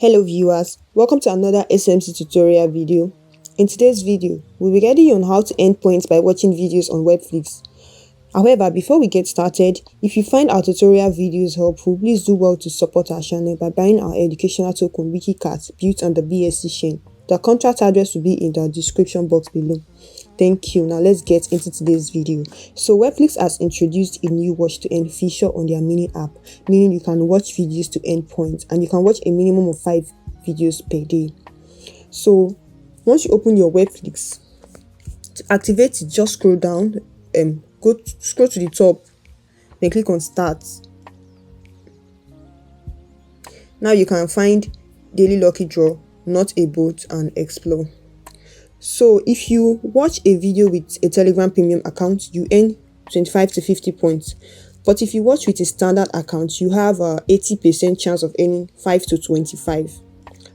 Hello viewers, welcome to another SMC tutorial video. In today's video, we'll be guiding you on how to earn points by watching videos on WikiFlix. However, before we get started, if you find our tutorial videos helpful, please do well to support our channel by buying our educational token WikiCat built on the BSC chain. The contract address will be in the description box below. Thank you. Now let's get into today's video. So WikiFlix has introduced a new watch to earn feature on their mini app, meaning you can watch videos to earn points and you can watch a minimum of 5 videos per day. So once you open your WikiFlix, to activate it, just scroll down, scroll to the top, then click on start. Now you can find daily lucky draw, not a bot, and explore. So if you watch a video with a Telegram premium account, you earn 25 to 50 points. But if you watch with a standard account, you have a 80% chance of earning 5 to 25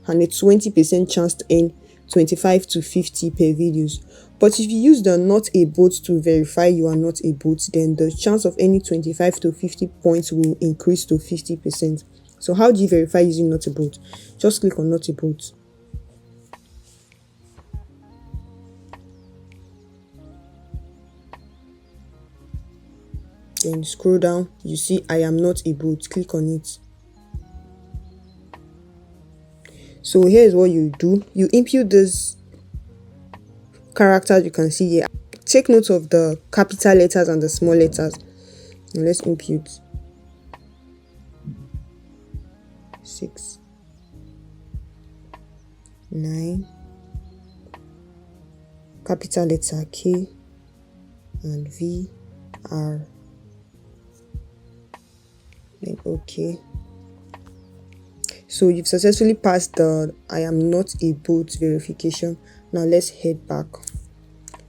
and a 20% chance to earn 25 to 50 per videos. But if you use the not a bot to verify you are not a bot, then the chance of earning 25 to 50 points will increase to 50%. So how do you verify using not a bot? Just click on not a bot. Then scroll down, you see I am not a bot. Click on it. So here's what you do. You input this characters you can see here. Take note of the capital letters and the small letters. And let's input 6, 9, capital letter K and V, R. Then OK. So you've successfully passed the I am not a bot verification. Now let's head back.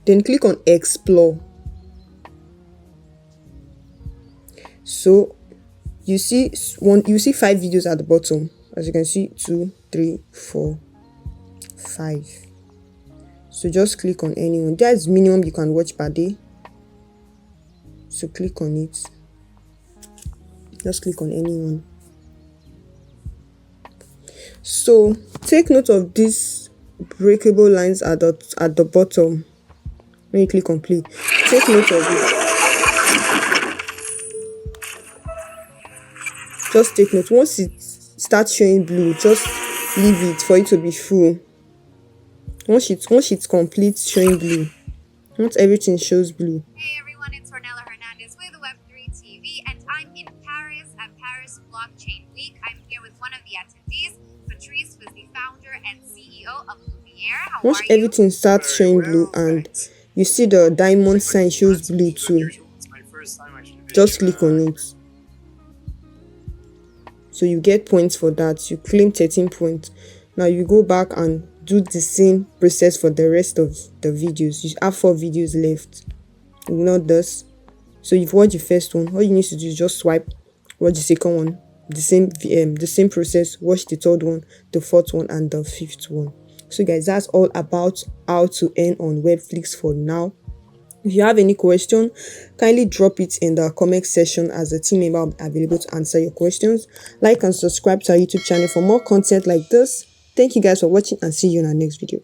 Then click on explore. So you see 5 videos at the bottom. As you can see, 2, 3, 4, 5. So just click on anyone. There's minimum you can watch per day. So click on it. Just click on anyone. So take note of these breakable lines at the bottom. When you click on play, take note of it. Just take note. Once it starts showing blue, just leave it for it to be full. Once it's complete showing blue, not everything shows blue. Hey everyone, it's Ornella Hernandez with W3TV, and I'm in Paris at Paris Blockchain Week. I'm here with one of the attendees, Patrice, who is the founder and CEO of Lumiere. Once everything starts showing blue and you see the diamond sign shows blue too, just click on it. So you get points for that. You claim 13 points. Now you go back and do the same process for the rest of the videos. You have 4 videos left. Ignore this. So you've watched the first one. All you need to do is just swipe, watch the second one, the same process, watch the third one, the fourth one, and the 5th one. So guys, that's all about how to earn on WikiFlix for now. If you have any question, kindly drop it in the comment section, as a team member will be available to answer your questions. Like and subscribe to our YouTube channel for more content like this. Thank you guys for watching and see you in our next video.